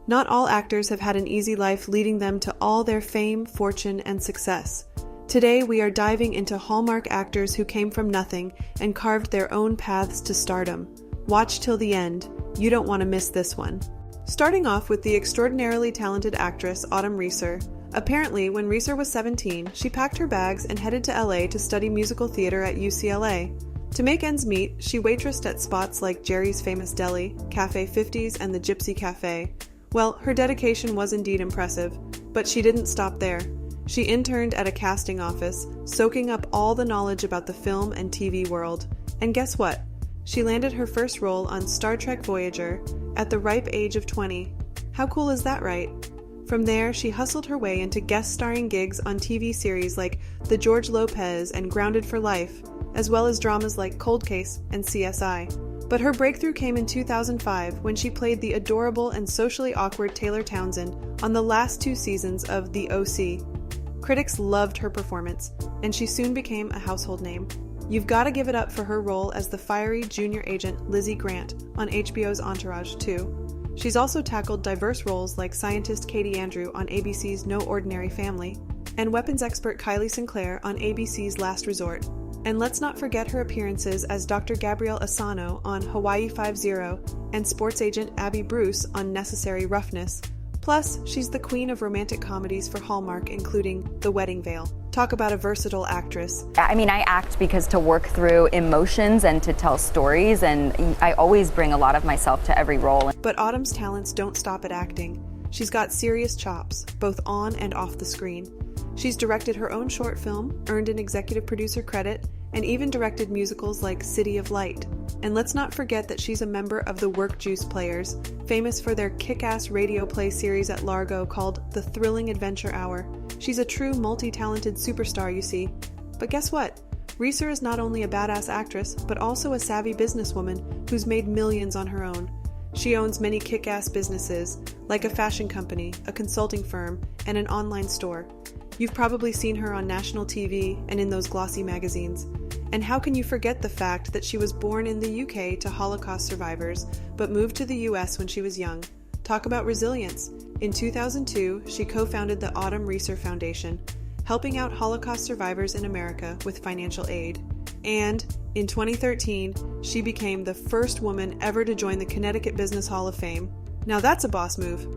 Not all actors have had an easy life leading them to all their fame, fortune, and success. Today, we are diving into Hallmark actors who came from nothing and carved their own paths to stardom. Watch till the end. You don't want to miss this one. Starting off with the extraordinarily talented actress Autumn Reeser. Apparently, when Reeser was 17, she packed her bags and headed to LA to study musical theater at UCLA. To make ends meet, she waitressed at spots like Jerry's Famous Deli, Cafe 50s, and the Gypsy Cafe. Well, her dedication was indeed impressive, but she didn't stop there. She interned at a casting office, soaking up all the knowledge about the film and TV world. And guess what? She landed her first role on Star Trek Voyager at the ripe age of 20. How cool is that, right? From there, she hustled her way into guest starring gigs on TV series like The George Lopez and Grounded for Life, as well as dramas like Cold Case and CSI. But her breakthrough came in 2005 when she played the adorable and socially awkward Taylor Townsend on the last 2 seasons of The O.C. Critics loved her performance, and she soon became a household name. You've got to give it up for her role as the fiery junior agent Lizzie Grant on HBO's Entourage, too. She's also tackled diverse roles like scientist Katie Andrew on ABC's No Ordinary Family, and weapons expert Kylie Sinclair on ABC's Last Resort. And let's not forget her appearances as Dr. Gabrielle Asano on Hawaii 5-0 and sports agent Abby Bruce on Necessary Roughness. Plus, she's the queen of romantic comedies for Hallmark, including The Wedding Veil. Talk about a versatile actress. I mean, I act because to work through emotions and to tell stories, and I always bring a lot of myself to every role. But Autumn's talents don't stop at acting. She's got serious chops, both on and off the screen. She's directed her own short film, earned an executive producer credit, and even directed musicals like City of Light. And let's not forget that she's a member of the Work Juice Players, famous for their kick-ass radio play series at Largo called The Thrilling Adventure Hour. She's a true multi-talented superstar, you see. But guess what? Reeser is not only a badass actress, but also a savvy businesswoman who's made millions on her own. She owns many kick-ass businesses, like a fashion company, a consulting firm, and an online store. You've probably seen her on national TV and in those glossy magazines. And how can you forget the fact that she was born in the UK to Holocaust survivors, but moved to the US when she was young? Talk about resilience. In 2002, she co-founded the Autumn Reeser Foundation, helping out Holocaust survivors in America with financial aid. And in 2013, she became the first woman ever to join the Connecticut Business Hall of Fame. Now that's a boss move.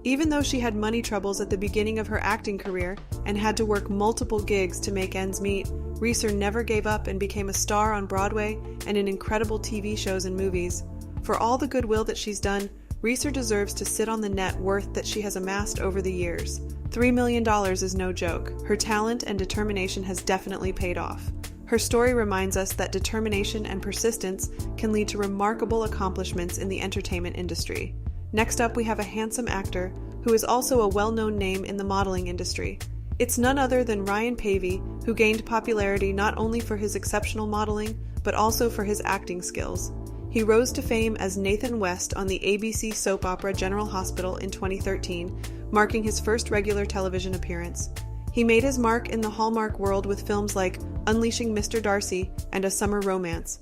Even though she had money troubles at the beginning of her acting career and had to work multiple gigs to make ends meet, Reeser never gave up and became a star on Broadway and in incredible TV shows and movies. For all the goodwill that she's done, Reeser deserves to sit on the net worth that she has amassed over the years. $3 million is no joke. Her talent and determination has definitely paid off. Her story reminds us that determination and persistence can lead to remarkable accomplishments in the entertainment industry. Next up, we have a handsome actor who is also a well-known name in the modeling industry. It's none other than Ryan Pavey, who gained popularity not only for his exceptional modeling, but also for his acting skills. He rose to fame as Nathan West on the ABC soap opera General Hospital in 2013, marking his first regular television appearance. He made his mark in the Hallmark world with films like Unleashing Mr. Darcy and A Summer Romance.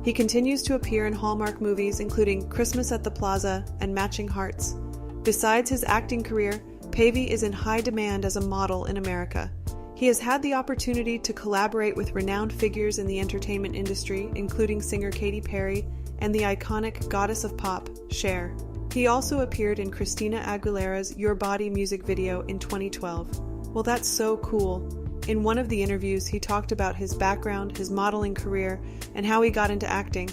He continues to appear in Hallmark movies including Christmas at the Plaza and Matching Hearts. Besides his acting career, Pavey is in high demand as a model in America. He has had the opportunity to collaborate with renowned figures in the entertainment industry, including singer Katy Perry and the iconic goddess of pop, Cher. He also appeared in Christina Aguilera's Your Body music video in 2012. Well, that's so cool. In one of the interviews, he talked about his background, his modeling career, and how he got into acting.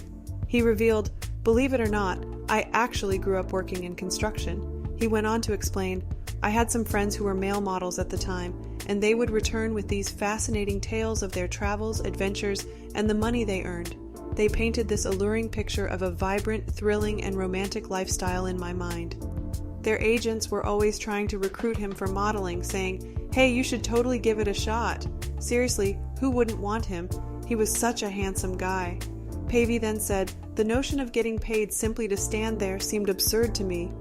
He revealed, "Believe it or not, I actually grew up working in construction." He went on to explain, "I had some friends who were male models at the time, and they would return with these fascinating tales of their travels, adventures, and the money they earned. They painted this alluring picture of a vibrant, thrilling, and romantic lifestyle in my mind." Their agents were always trying to recruit him for modeling, saying, "Hey, you should totally give it a shot. Seriously, who wouldn't want him? He was such a handsome guy." Pavey then said, "The notion of getting paid simply to stand there seemed absurd to me."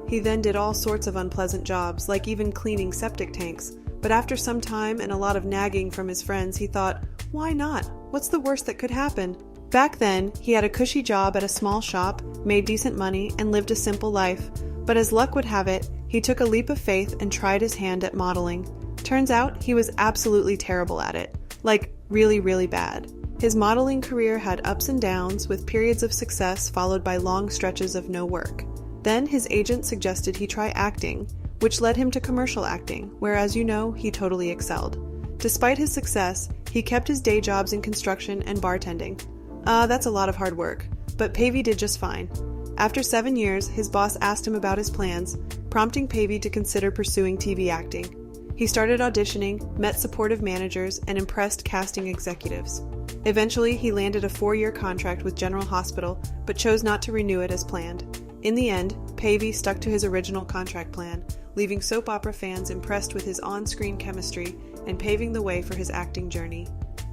He then did all sorts of unpleasant jobs, like even cleaning septic tanks. But after some time and a lot of nagging from his friends, he thought, why not? What's the worst that could happen? Back then, he had a cushy job at a small shop, made decent money, and lived a simple life. But as luck would have it, he took a leap of faith and tried his hand at modeling. Turns out he was absolutely terrible at it. Like, really, really bad. His modeling career had ups and downs, with periods of success followed by long stretches of no work. Then his agent suggested he try acting, which led him to commercial acting, where, as you know, he totally excelled. Despite his success, he kept his day jobs in construction and bartending. That's a lot of hard work, but Pavey did just fine. After 7 years, his boss asked him about his plans, prompting Pavey to consider pursuing TV acting. He started auditioning, met supportive managers, and impressed casting executives. Eventually, he landed a 4-year contract with General Hospital, but chose not to renew it as planned. In the end, Pavey stuck to his original contract plan, leaving soap opera fans impressed with his on-screen chemistry and paving the way for his acting journey.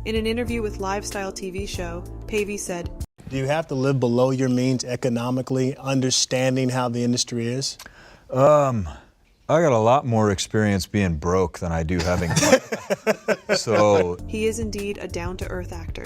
In an interview with Lifestyle TV show, Pavey said, "Do you have to live below your means economically, understanding how the industry is?" I got a lot more experience being broke than I do having money. So he is indeed a down-to-earth actor.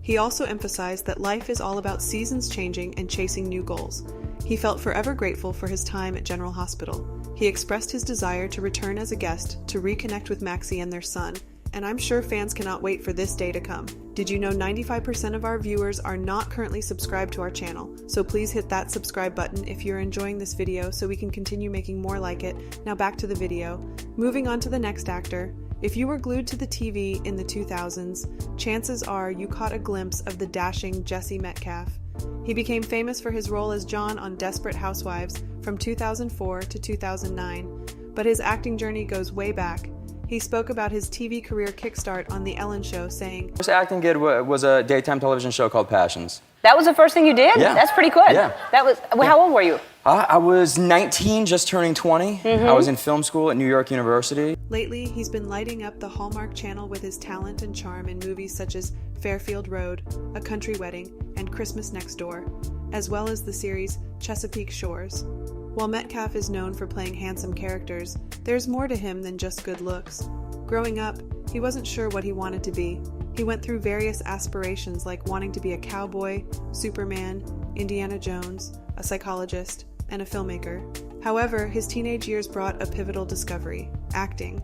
He also emphasized that life is all about seasons changing and chasing new goals. He felt forever grateful for his time at General Hospital. He expressed his desire to return as a guest to reconnect with Maxie and their son, and I'm sure fans cannot wait for this day to come. Did you know 95% of our viewers are not currently subscribed to our channel? So please hit that subscribe button if you're enjoying this video so we can continue making more like it. Now back to the video. Moving on to the next actor. If you were glued to the TV in the 2000s, chances are you caught a glimpse of the dashing Jesse Metcalfe. He became famous for his role as John on Desperate Housewives from 2004 to 2009, but his acting journey goes way back. He spoke about his TV career kickstart on The Ellen Show, saying, First acting gig was a daytime television show called Passions. That was the first thing you did? Yeah. That's pretty good. Yeah. That was. How old were you? I was 19, just turning 20. I was in film school at New York University. Lately, he's been lighting up the Hallmark Channel with his talent and charm in movies such as Fairfield Road, A Country Wedding, and Christmas Next Door, as well as the series Chesapeake Shores. While Metcalfe is known for playing handsome characters, there's more to him than just good looks. Growing up, he wasn't sure what he wanted to be. He went through various aspirations like wanting to be a cowboy, Superman, Indiana Jones, a psychologist, and a filmmaker. However, his teenage years brought a pivotal discovery: acting.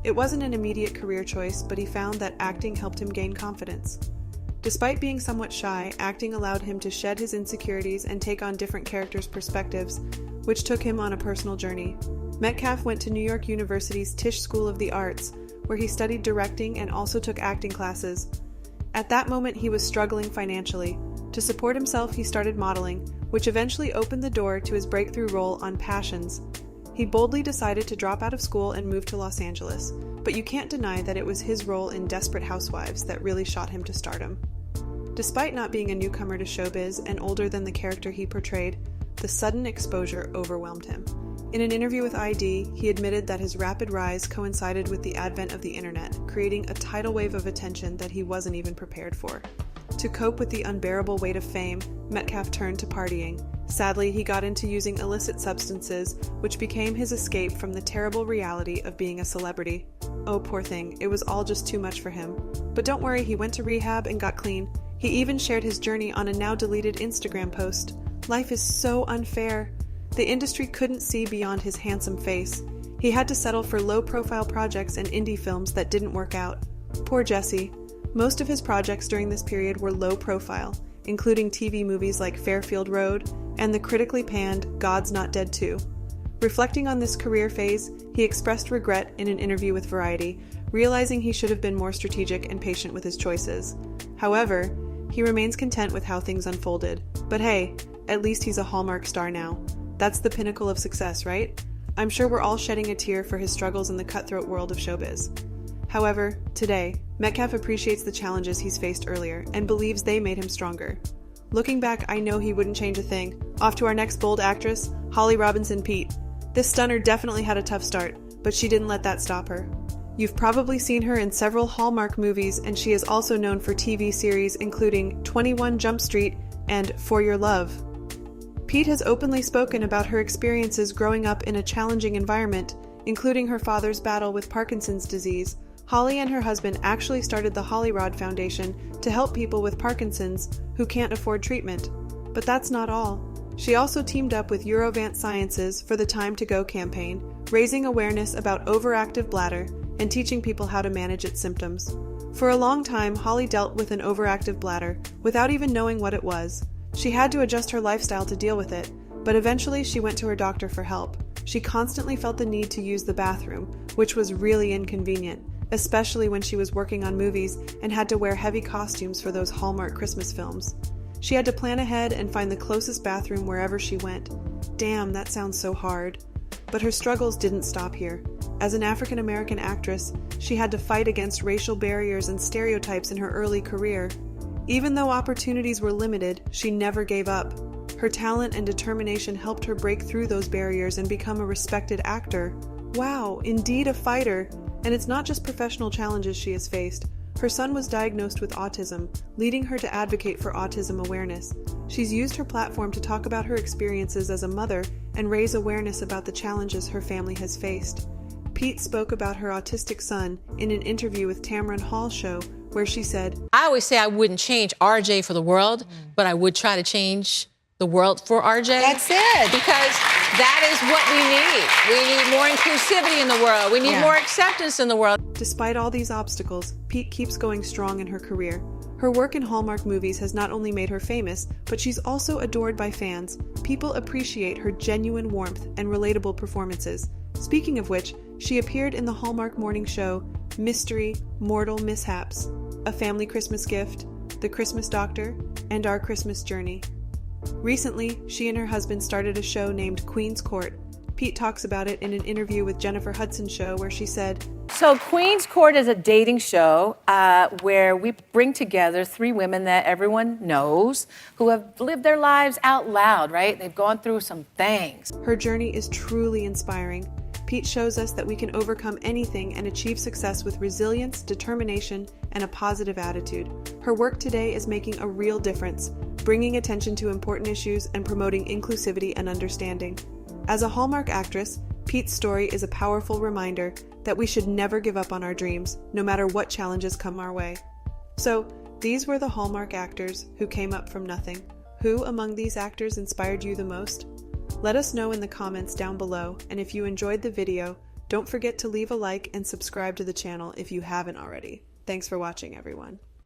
It wasn't an immediate career choice, but he found that acting helped him gain confidence. Despite being somewhat shy, acting allowed him to shed his insecurities and take on different characters' perspectives, which took him on a personal journey. Metcalfe went to New York University's Tisch School of the Arts, where he studied directing and also took acting classes. At that moment, he was struggling financially. To support himself, he started modeling, which eventually opened the door to his breakthrough role on Passions. He boldly decided to drop out of school and move to Los Angeles, but you can't deny that it was his role in Desperate Housewives that really shot him to stardom. Despite not being a newcomer to showbiz and older than the character he portrayed, the sudden exposure overwhelmed him. In an interview with ID, he admitted that his rapid rise coincided with the advent of the internet, creating a tidal wave of attention that he wasn't even prepared for. To cope with the unbearable weight of fame, Metcalfe turned to partying. Sadly, he got into using illicit substances, which became his escape from the terrible reality of being a celebrity. Oh, poor thing, it was all just too much for him. But don't worry, he went to rehab and got clean. He even shared his journey on a now-deleted Instagram post. Life is so unfair. The industry couldn't see beyond his handsome face. He had to settle for low-profile projects and indie films that didn't work out. Poor Jesse. Most of his projects during this period were low-profile, including TV movies like Fairfield Road and the critically panned God's Not Dead 2. Reflecting on this career phase, he expressed regret in an interview with Variety, realizing he should have been more strategic and patient with his choices. However, he remains content with how things unfolded. But hey, at least he's a Hallmark star now. That's the pinnacle of success, right? I'm sure we're all shedding a tear for his struggles in the cutthroat world of showbiz. However, today, Metcalfe appreciates the challenges he's faced earlier and believes they made him stronger. Looking back, I know he wouldn't change a thing. Off to our next bold actress, Holly Robinson Peete. This stunner definitely had a tough start, but she didn't let that stop her. You've probably seen her in several Hallmark movies, and she is also known for TV series including 21 Jump Street and For Your Love. Peete has openly spoken about her experiences growing up in a challenging environment, including her father's battle with Parkinson's disease. Holly and her husband actually started the Holly Rod Foundation to help people with Parkinson's who can't afford treatment. But that's not all. She also teamed up with Eurovant Sciences for the Time to Go campaign, raising awareness about overactive bladder and teaching people how to manage its symptoms. For a long time, Holly dealt with an overactive bladder without even knowing what it was. She had to adjust her lifestyle to deal with it, but eventually she went to her doctor for help. She constantly felt the need to use the bathroom, which was really inconvenient, especially when she was working on movies and had to wear heavy costumes for those Hallmark Christmas films. She had to plan ahead and find the closest bathroom wherever she went. Damn, that sounds so hard. But her struggles didn't stop here. As an African American actress, she had to fight against racial barriers and stereotypes in her early career. Even though opportunities were limited, she never gave up. Her talent and determination helped her break through those barriers and become a respected actor. Wow, indeed a fighter. And it's not just professional challenges she has faced. Her son was diagnosed with autism, leading her to advocate for autism awareness. She's used her platform to talk about her experiences as a mother and raise awareness about the challenges her family has faced. Pete spoke about her autistic son in an interview with Tamron Hall's show, where she said, I always say I wouldn't change RJ for the world, but I would try to change the world for RJ. That's it. Because that is what we need. We need more inclusivity in the world. We need more acceptance in the world. Despite all these obstacles, Pete keeps going strong in her career. Her work in Hallmark movies has not only made her famous, but she's also adored by fans. People appreciate her genuine warmth and relatable performances. Speaking of which, she appeared in the Hallmark morning show Mystery, Mortal Mishaps, A Family Christmas Gift, The Christmas Doctor, and Our Christmas Journey. Recently, she and her husband started a show named Queen's Court. Pete talks about it in an interview with Jennifer Hudson's show, where she said, So Queen's Court is a dating show where we bring together three women that everyone knows who have lived their lives out loud, right? They've gone through some things. Her journey is truly inspiring. Pete shows us that we can overcome anything and achieve success with resilience, determination, and a positive attitude. Her work today is making a real difference, bringing attention to important issues and promoting inclusivity and understanding. As a Hallmark actress, Pete's story is a powerful reminder that we should never give up on our dreams, no matter what challenges come our way. So, these were the Hallmark actors who came up from nothing. Who among these actors inspired you the most? Let us know in the comments down below, and if you enjoyed the video, don't forget to leave a like and subscribe to the channel if you haven't already. Thanks for watching, everyone.